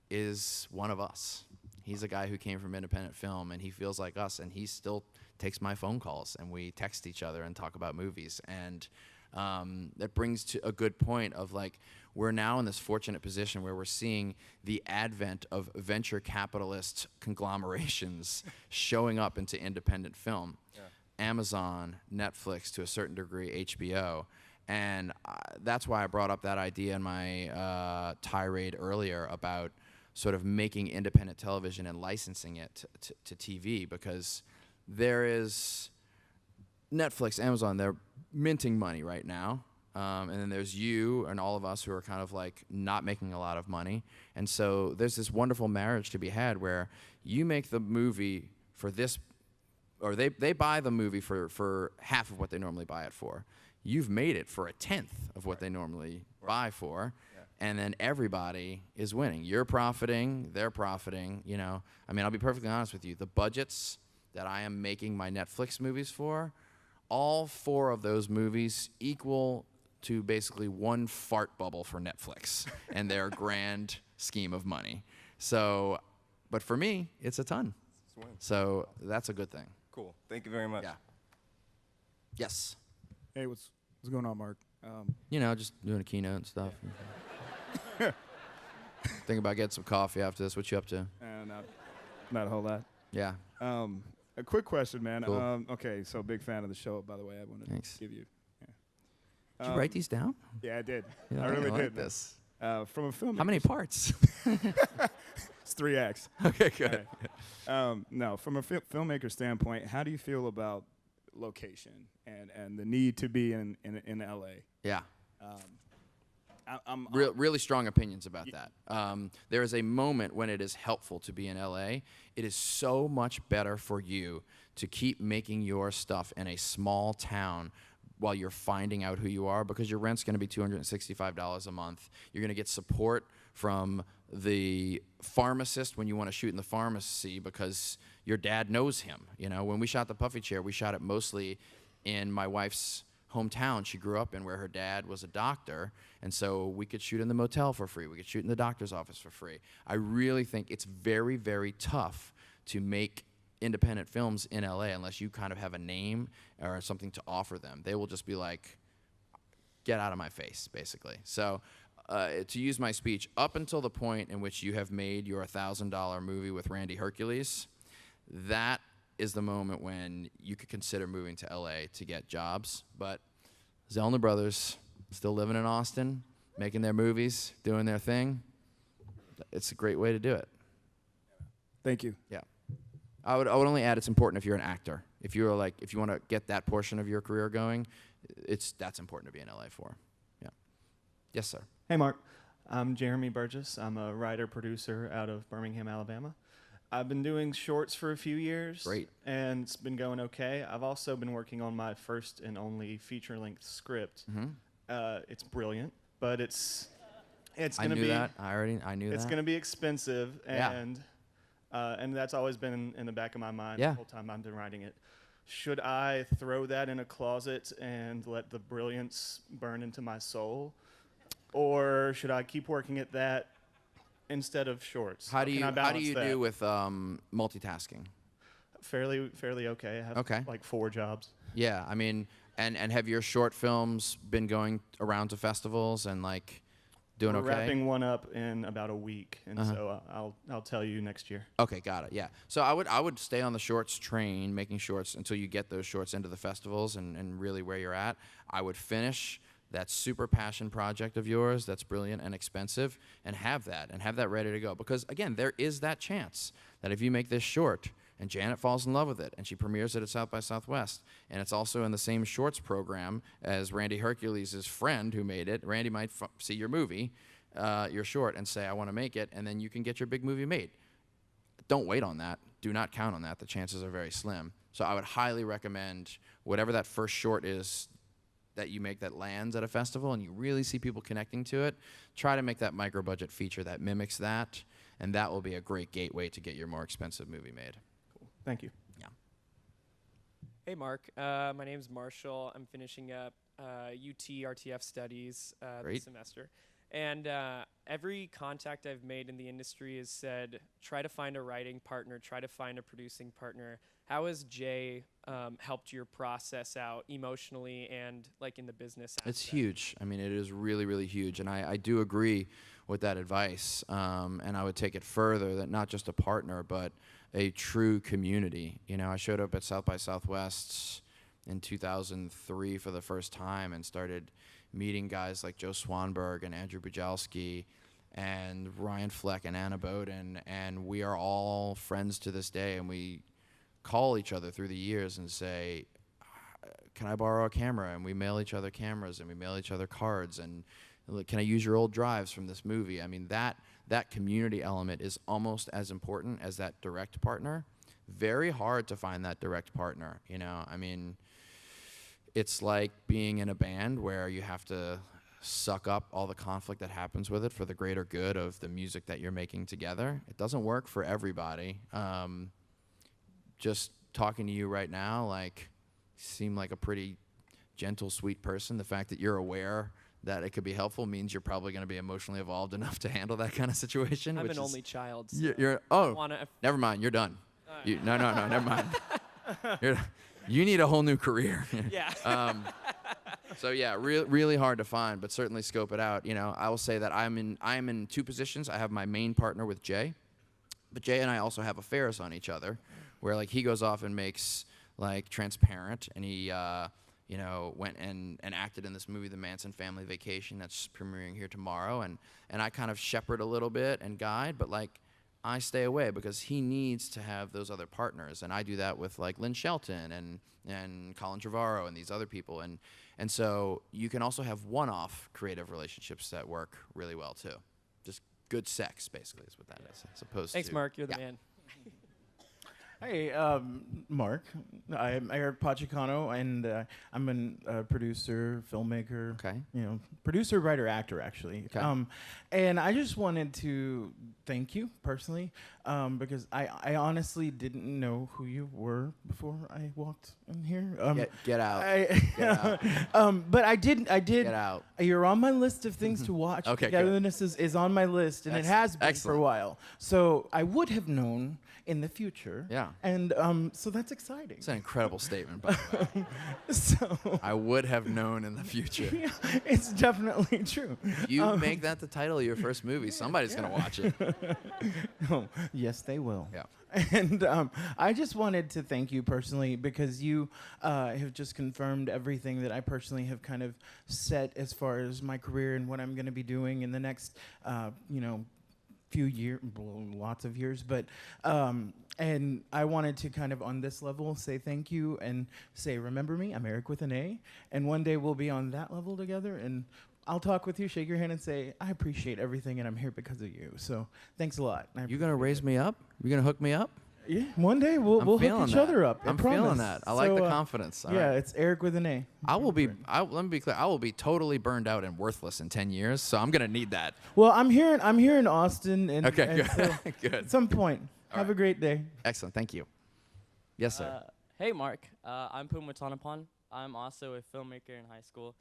is one of us. He's a guy who came from independent film, and he feels like us, and he still takes my phone calls, and we text each other and talk about movies. And that brings to a good point of like, we're now in this fortunate position where we're seeing the advent of venture capitalist conglomerations showing up into independent film. Yeah. Amazon, Netflix, to a certain degree, HBO. And that's why I brought up that idea in my tirade earlier about sort of making independent television and licensing it to TV, because there is Netflix, Amazon, they're minting money right now. And then there's you and all of us who are kind of like not making a lot of money. And so there's this wonderful marriage to be had where you make the movie for this, or they buy the movie for half of what they normally buy it for. You've made it for a tenth of what they normally buy for. Yeah. And then everybody is winning. You're profiting, they're profiting, I mean, I'll be perfectly honest with you. The budgets that I am making my Netflix movies for all 4 of those movies equal to basically one fart bubble for Netflix and their grand scheme of money. So, but for me, it's a ton. So that's a good thing.
Cool. Thank you very much.
Yeah. Yes.
Hey, what's going on, Mark?
You know, just doing a keynote and stuff. Think about getting some coffee after this. What you up to?
Not a whole lot.
Yeah.
A quick question, man.
Cool.
Okay, so big fan of the show, by the way. I wanted
Thanks.
to give you.
Did you write these down?
Yeah, I did.
Yeah,
I really
like
did.
this.
From a film.
How many parts?
It's 3 acts.
Okay, good.
No, from a filmmaker standpoint, how do you feel about location and the need to be in LA?
Yeah.
I'm
Really strong opinions about that. There is a moment when it is helpful to be in LA. It is so much better for you to keep making your stuff in a small town while you're finding out who you are, because your rent's going to be $265 a month. You're going to get support from the pharmacist when you want to shoot in the pharmacy because your dad knows him. You know, when we shot The Puffy Chair, we shot it mostly in my wife's hometown she grew up in, where her dad was a doctor, and so we could shoot in the motel for free. We could shoot in the doctor's office for free. I really think it's very, very tough to make independent films in LA unless you kind of have a name or something to offer them. They will just be like, get out of my face, basically. So to use my speech, up until the point in which you have made your $1,000 movie with Randy Hercules, that is the moment when you could consider moving to LA to get jobs. But Zellner Brothers, still living in Austin, making their movies, doing their thing. It's a great way to do it.
Thank you.
Yeah. I would only add it's important if you're an actor. If you want to get that portion of your career going, that's important to be in LA for. Yeah. Yes, sir.
Hey, Mark. I'm Jeremy Burgess. I'm a writer-producer out of Birmingham, Alabama. I've been doing shorts for a few years.
Great.
And it's been going okay. I've also been working on my first and only feature-length script.
Mm-hmm.
It's brilliant, but it's going to be...
I knew that.
It's going to be expensive,
Yeah.
And that's always been in the back of my mind
Yeah.
the whole time I've been writing it. Should I throw that in a closet and let the brilliance burn into my soul? Or should I keep working at that instead of shorts?
How do you
that?
do with multitasking?
Fairly okay. I have like 4 jobs.
Yeah, I mean, and have your short films been going around to festivals and like doing
We're
okay?
wrapping one up in about a week, and so I'll tell you next year.
Okay, got it. Yeah. So I would stay on the shorts train, making shorts until you get those shorts into the festivals and really where you're at. I would finish that super passion project of yours that's brilliant and expensive, and have that ready to go. Because again, there is that chance that if you make this short and Janet falls in love with it and she premieres it at South by Southwest, and it's also in the same shorts program as Randy Hercules' friend who made it, Randy might see your movie, your short, and say, I want to make it, and then you can get your big movie made. Don't wait on that. Do not count on that. The chances are very slim. So I would highly recommend whatever that first short is that you make that lands at a festival and you really see people connecting to it, try to make that micro-budget feature that mimics that, and that will be a great gateway to get your more expensive movie made.
Cool. Thank you.
Yeah.
Hey, Mark. My name's Marshall. I'm finishing up UT RTF studies this semester. And every contact I've made in the industry has said, try to find a writing partner, try to find a producing partner. How has Jay helped your process out emotionally and like in the business aspect?
It's huge. I mean, it is really, really huge. And I do agree with that advice. And I would take it further, that not just a partner, but a true community. You know, I showed up at South by Southwest in 2003 for the first time and started meeting guys like Joe Swanberg and Andrew Bujalski and Ryan Fleck and Anna Bowden, and we are all friends to this day, and we call each other through the years and say, can I borrow a camera? And we mail each other cameras, and we mail each other cards, and can I use your old drives from this movie? I mean, that community element is almost as important as that direct partner. Very hard to find that direct partner, you know? I mean, it's like being in a band where you have to suck up all the conflict that happens with it for the greater good of the music that you're making together. It doesn't work for everybody. Just talking to you right now, like, seem like a pretty gentle, sweet person. The fact that you're aware that it could be helpful means you're probably going to be emotionally evolved enough to handle that kind of situation.
I'm
which
an
is,
only child. So
never mind. You're done. No, never mind. You need a whole new career.
Yeah.
So yeah, really hard to find, but certainly scope it out. You know, I will say that I'm in two positions. I have my main partner with Jay, but Jay and I also have affairs on each other, where like he goes off and makes like Transparent, and he went and acted in this movie, The Manson Family Vacation, that's premiering here tomorrow, and I kind of shepherd a little bit and guide, but like I stay away because he needs to have those other partners, and I do that with like Lynn Shelton and Colin Trevorrow and these other people, and so you can also have one-off creative relationships that work really well too. Just good sex, basically, is what that is, as opposed
Thanks,
to
Mark. You're the man.
Hey, Mark. I'm Eric Pachicano, and I'm a producer, filmmaker.
Okay.
You know, producer, writer, actor, actually.
Okay.
And I just wanted to thank you personally, because I honestly didn't know who you were before I walked in here.
Get out. Get out.
But I did.
Get out.
You're on my list of things to watch.
Okay,
Togetherness is on my list, and it has been for a while. So I would have known in the future.
Yeah.
And so that's exciting.
It's an incredible statement, by the way.
So
I would have known in the future.
yeah, it's definitely true.
If you make that the title of your first movie, somebody's going to watch it.
Oh, yes, they will.
Yeah.
And I just wanted to thank you personally because you have just confirmed everything that I personally have kind of set as far as my career and what I'm going to be doing in the next, few years, lots of years, but and I wanted to kind of on this level say thank you and say remember me, I'm Eric with an A, and one day we'll be on that level together, and I'll talk with you, shake your hand, and say I appreciate everything, and I'm here because of you. So thanks a lot.
You gonna raise me up? You gonna hook me up?
Yeah, one day we'll hook each other up.
I'm feeling that. I like the confidence. All right.
It's Eric with an A.
Let me be clear. I will be totally burned out and worthless in 10 years, so I'm gonna need that.
Well, I'm here in Austin, and
Okay,
and
good.
so
Good.
at some point. Have a great day.
Excellent. Thank you. Yes, sir.
Hey, Mark. I'm Puma Tanapan. I'm also a filmmaker in high school.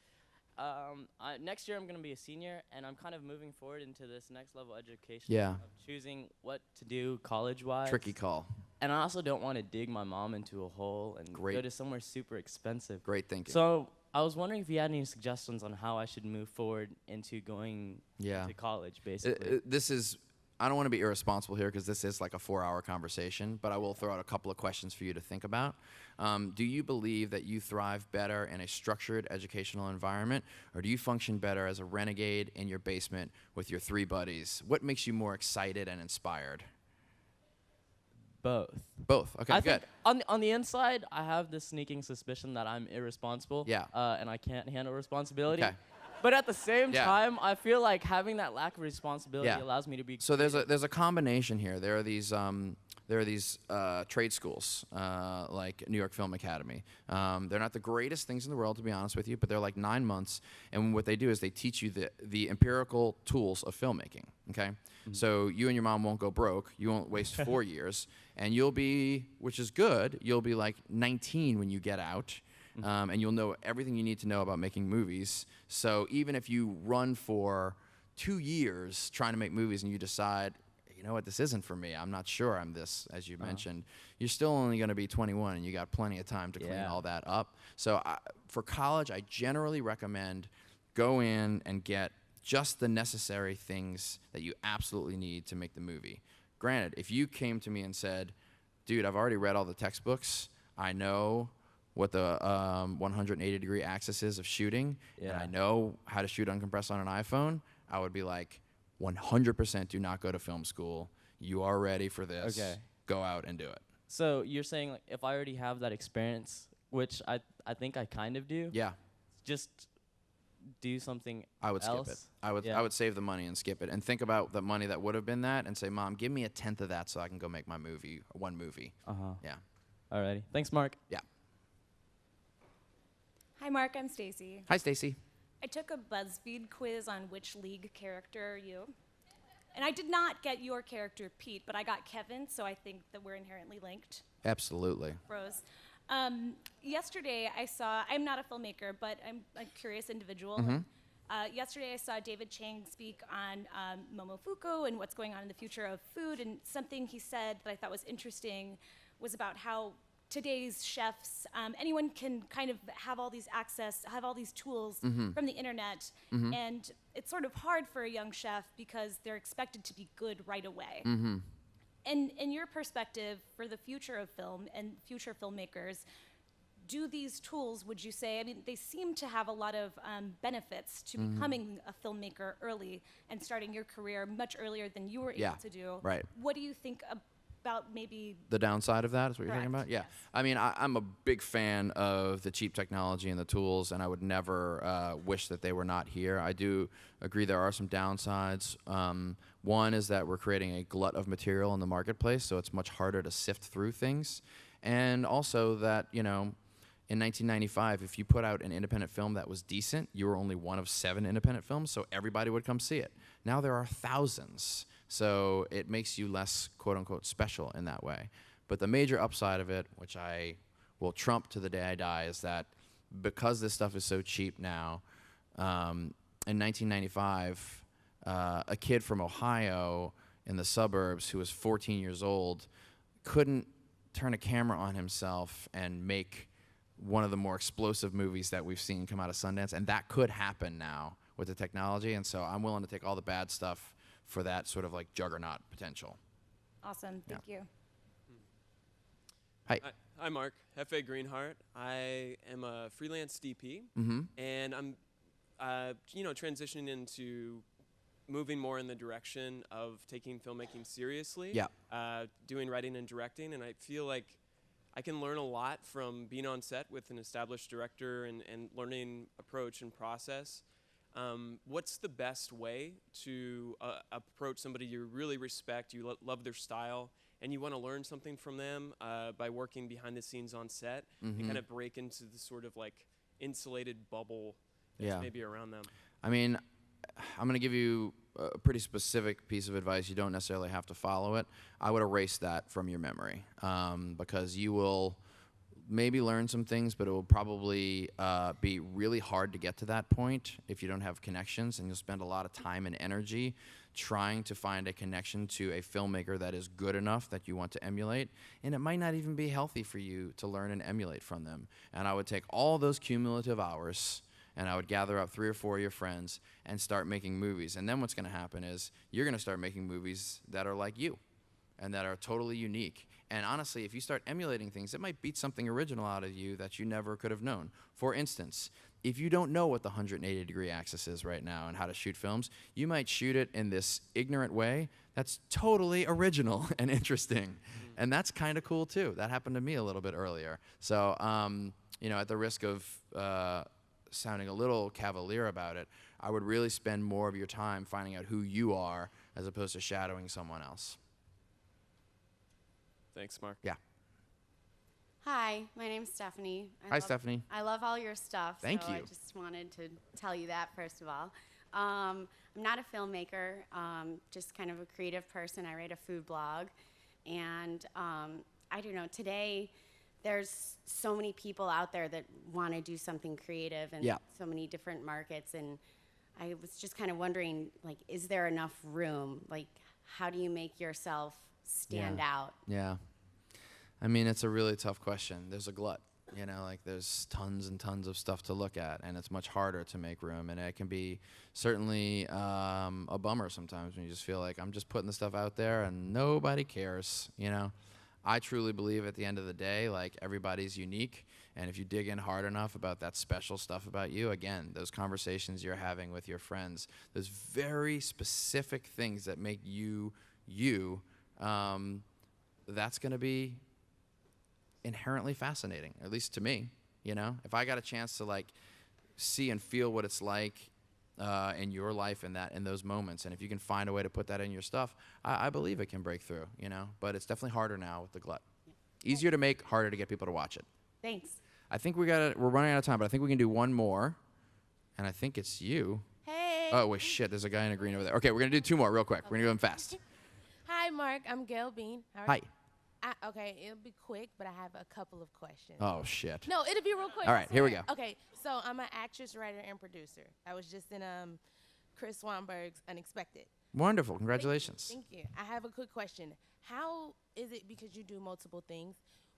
Next year I'm going to be a senior, and I'm kind of moving forward into this next level education.
Yeah.
Of choosing what to do college-wise.
Tricky call.
And I also don't want to dig my mom into a hole and go to somewhere super expensive.
Great thinking.
So I was wondering if you had any suggestions on how I should move forward into going to college, basically.
I don't want to be irresponsible here because this is like a 4-hour conversation, but I will throw out a couple of questions for you to think about. Do you believe that you thrive better in a structured educational environment, or do you function better as a renegade in your basement with your 3 buddies? What makes you more excited and inspired?
Both.
Both. Okay,
I
good.
think on the inside, I have this sneaking suspicion that I'm irresponsible.
Yeah.
And I can't handle responsibility.
Okay.
But at the same time, I feel like having that lack of responsibility allows me to be.
So there's a combination here. There are these trade schools like New York Film Academy. They're not the greatest things in the world, to be honest with you, but they're like 9 months. And what they do is they teach you the empirical tools of filmmaking. Okay, so you and your mom won't go broke. You won't waste 4 years, and you'll be, which is good. You'll be like 19 when you get out. And you'll know everything you need to know about making movies. So even if you run for 2 years trying to make movies and you decide, you know what, this isn't for me, I'm not sure I'm this, as you mentioned, you're still only going to be 21 and you got plenty of time to clean all that up. So for college, I generally recommend go in and get just the necessary things that you absolutely need to make the movie. Granted, if you came to me and said, dude, I've already read all the textbooks, I know what the 180-degree axis is of shooting, and I know how to shoot uncompressed on an iPhone, I would be like, 100% do not go to film school. You are ready for this.
Okay.
Go out and do it.
So you're saying like, if I already have that experience, which I think I kind of do.
Yeah.
Just do something
I would
else?
skip it. I would save the money and skip it and think about the money that would have been that and say, Mom, give me 1/10 of that so I can go make my movie, one movie. Yeah.
Alrighty. Thanks, Mark.
Yeah.
Hi, Mark. I'm Stacy.
Hi, Stacy.
I took a BuzzFeed quiz on which league character are you. And I did not get your character, Pete, but I got Kevin, so I think that we're inherently linked.
Absolutely.
Rose. Yesterday I saw, I'm not a filmmaker, but I'm a curious individual. Yesterday I saw David Chang speak on Momofuku and what's going on in the future of food, and something he said that I thought was interesting was about how today's chefs, anyone can kind of have all these tools from the internet, and it's sort of hard for a young chef because they're expected to be good right away. And in your perspective for the future of film and future filmmakers, do these tools, would you say, I mean, they seem to have a lot of benefits to becoming a filmmaker early and starting your career much earlier than you were able to do.
Right.
What do you think about maybe
The downside of that is what you're talking
Correct,
about? Yeah.
yes.
I mean, I'm a big fan of the cheap technology and the tools, and I would never wish that they were not here. I do agree there are some downsides. One is that we're creating a glut of material in the marketplace, so it's much harder to sift through things. And also that, you know, in 1995, if you put out an independent film that was decent, you were only one of 7 independent films, so everybody would come see it. Now there are thousands, so it makes you less quote-unquote special in that way. But the major upside of it, which I will trump to the day I die, is that because this stuff is so cheap now, in 1995, a kid from Ohio in the suburbs who was 14 years old couldn't turn a camera on himself and make one of the more explosive movies that we've seen come out of Sundance, and that could happen now with the technology, and so I'm willing to take all the bad stuff for that sort of like juggernaut potential.
awesome? Thank you.
Hi.
Hi, Mark. Hefe Greenheart. I am a freelance DP, and I'm, transitioning into moving more in the direction of taking filmmaking seriously. Doing writing and directing, and I feel like I can learn a lot from being on set with an established director and learning approach and process. What's the best way to approach somebody you really respect, you love their style, and you want to learn something from them by working behind the scenes on set and kind of break into the sort of like insulated bubble that's maybe around them?
I mean, I'm going to give you a pretty specific piece of advice. You don't necessarily have to follow it. I would erase that from your memory because you will maybe learn some things, but it will probably be really hard to get to that point if you don't have connections, and you'll spend a lot of time and energy trying to find a connection to a filmmaker that is good enough that you want to emulate, and it might not even be healthy for you to learn and emulate from them. And I would take all those cumulative hours and I would gather up 3 or 4 of your friends and start making movies. And then what's going to happen is you're going to start making movies that are like you and that are totally unique. And honestly, if you start emulating things, it might beat something original out of you that you never could have known. For instance, if you don't know what the 180-degree axis is right now and how to shoot films, you might shoot it in this ignorant way that's totally original and interesting. And that's kind of cool, too. That happened to me a little bit earlier. So, at the risk of sounding a little cavalier about it, I would really spend more of your time finding out who you are as opposed to shadowing someone else.
Thanks, Mark.
Yeah.
Hi, my name's Stephanie.
Hi, Stephanie.
I love all your stuff.
Thank you.
I just wanted to tell you that, first of all. I'm not a filmmaker, just kind of a creative person. I write a food blog. And I don't know, today there's so many people out there that want to do something creative and so many different markets. And I was just kind of wondering, like, is there enough room? Like, how do you make yourself stand out?
Yeah. I mean, it's a really tough question. There's a glut, there's tons and tons of stuff to look at, and it's much harder to make room. And it can be certainly a bummer sometimes when you just feel like I'm just putting the stuff out there and nobody cares, I truly believe at the end of the day, like, everybody's unique. And if you dig in hard enough about that special stuff about you, again, those conversations you're having with your friends, those very specific things that make you, that's going to be inherently fascinating, at least to me. If I got a chance to like see and feel what it's like in your life in those moments, and if you can find a way to put that in your stuff, I believe it can break through. But it's definitely harder now with the glut. Easier to make, harder to get people to watch it.
Thanks.
I think we're running out of time, but I think we can do one more, and I think it's you.
Hey.
Oh wait, shit! There's a guy in a green over there. Okay, we're gonna do 2 more real quick. We're gonna go them fast.
Hi, Mark. I'm Gail Bean. How are
Hi.
you? Okay, it'll be quick, but I have a couple of questions.
Oh, shit.
No, it'll be real quick.
All right, here we go.
Okay, so I'm an actress, writer, and producer. I was just in Chris Swanberg's Unexpected.
Wonderful. Congratulations.
Thank you. I have a quick question. How is it, because you do multiple things,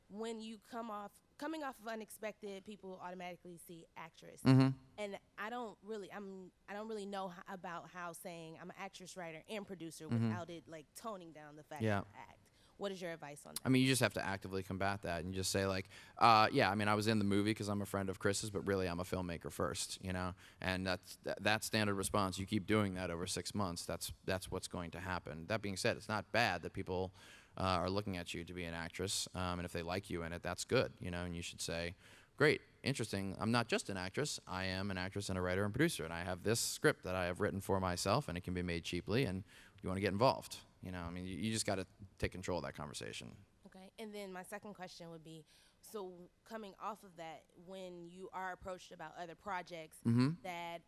when you coming off of Unexpected, people automatically see actress, and I don't really know about how saying I'm an actress, writer, and producer without it like toning down the fact that I act. What is your advice on that?
I mean, you just have to actively combat that and just say like, yeah, I mean, I was in the movie because I'm a friend of Chris's, but really I'm a filmmaker first, you know? And that standard response, you keep doing that over 6 months, that's what's going to happen. That being said, it's not bad that people are looking at you to be an actress, and if they like you in it, that's good, you know? And you should say, great, interesting, I'm not just an actress, I am an actress and a writer and producer, and I have this script that I have written for myself, and it can be made cheaply, and you want to get involved. You know, I mean, you just got to take control of that conversation.
Okay, and then my second question would be, so coming off of that, when you are approached about other projects that,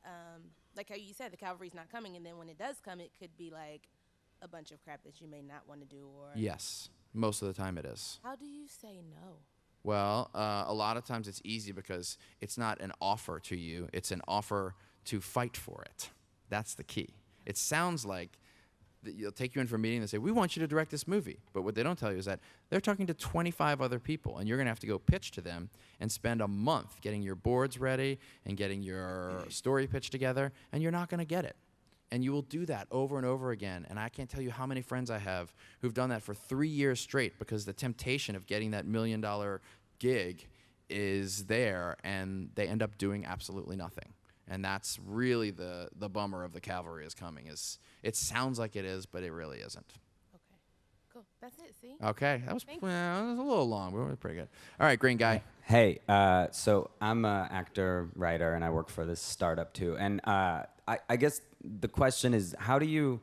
like how you said, the Cavalry's not coming, and then when it does come, it could be like a bunch of crap that you may not want to do, or...
Yes, most of the time it is.
How do you say no?
Well, a lot of times it's easy because it's not an offer to you, it's an offer to fight for it. That's the key. It sounds like they'll take you in for a meeting and say, we want you to direct this movie. But what they don't tell you is that they're talking to 25 other people, and you're going to have to go pitch to them and spend a month getting your boards ready and getting your story pitch together, and you're not going to get it. And you will do that over and over again. And I can't tell you how many friends I have who've done that for 3 years straight because the temptation of getting that $1 million gig is there, and they end up doing absolutely nothing. And that's really the bummer of the Cavalry Is Coming. Is it sounds like it is, but it really isn't.
Okay, cool. That's it. See.
Okay, that was a little long, but it was pretty good. All right, green guy.
Hey, so I'm an actor, writer, and I work for this startup too. And I guess the question is, how do you,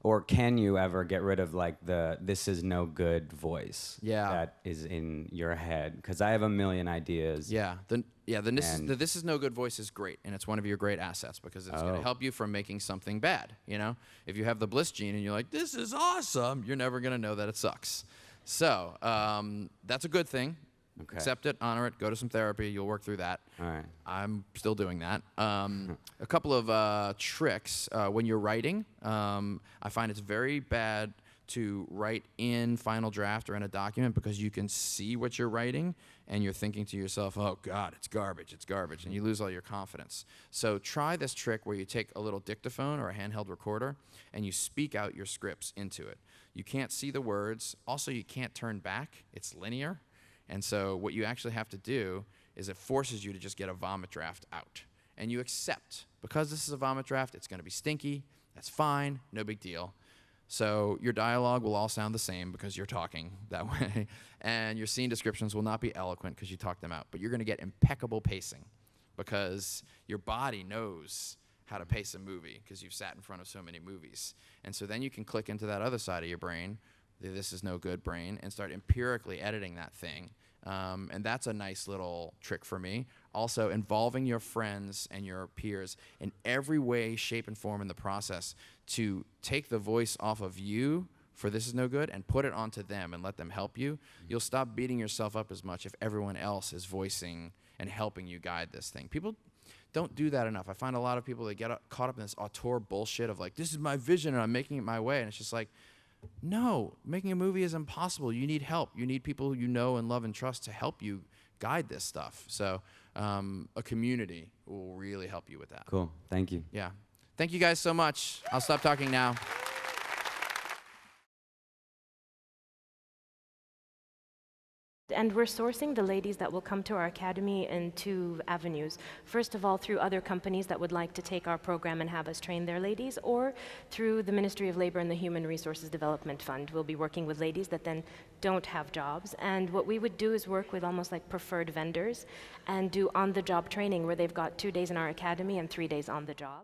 or can you ever get rid of like the "this is no good" voice that is in your head? Because I have a million ideas.
Yeah, the "this is no good" voice is great, and it's one of your great assets because it's going to help you from making something bad. You know, if you have the bliss gene and you're like, "This is awesome," you're never going to know that it sucks. So that's a good thing. Okay. Accept it, honor it, go to some therapy, you'll work through that.
All right.
I'm still doing that. A couple of tricks. When you're writing, I find it's very bad to write in Final Draft or in a document because you can see what you're writing and you're thinking to yourself, oh God, it's garbage, and you lose all your confidence. So try this trick where you take a little dictaphone or a handheld recorder and you speak out your scripts into it. You can't see the words. Also, you can't turn back. It's linear. And so what you actually have to do is it forces you to just get a vomit draft out. And you accept, because this is a vomit draft, it's going to be stinky. That's fine. No big deal. So your dialogue will all sound the same because you're talking that way. And your scene descriptions will not be eloquent because you talk them out. But you're going to get impeccable pacing because your body knows how to pace a movie because you've sat in front of so many movies. And so then you can click into that other side of your brain, the "this is no good" brain, and start empirically editing that thing. And that's a nice little trick for me. Also, involving your friends and your peers in every way, shape, and form in the process to take the voice off of you for "this is no good" and put it onto them and let them help you. You'll stop beating yourself up as much if everyone else is voicing and helping you guide this thing. People don't do that enough. I find a lot of people that get caught up in this auteur bullshit of like, this is my vision and I'm making it my way. And it's just like, no, making a movie is impossible. You need help. You need people you know and love and trust to help you guide this stuff. So a community will really help you with that.
Cool. Thank you.
Yeah. Thank you guys so much. I'll stop talking now.
And we're sourcing the ladies that will come to our academy in 2 avenues. First of all, through other companies that would like to take our program and have us train their ladies, or through the Ministry of Labor and the Human Resources Development Fund. We'll be working with ladies that then don't have jobs. And what we would do is work with almost like preferred vendors and do on-the-job training where they've got 2 days in our academy and 3 days on the job.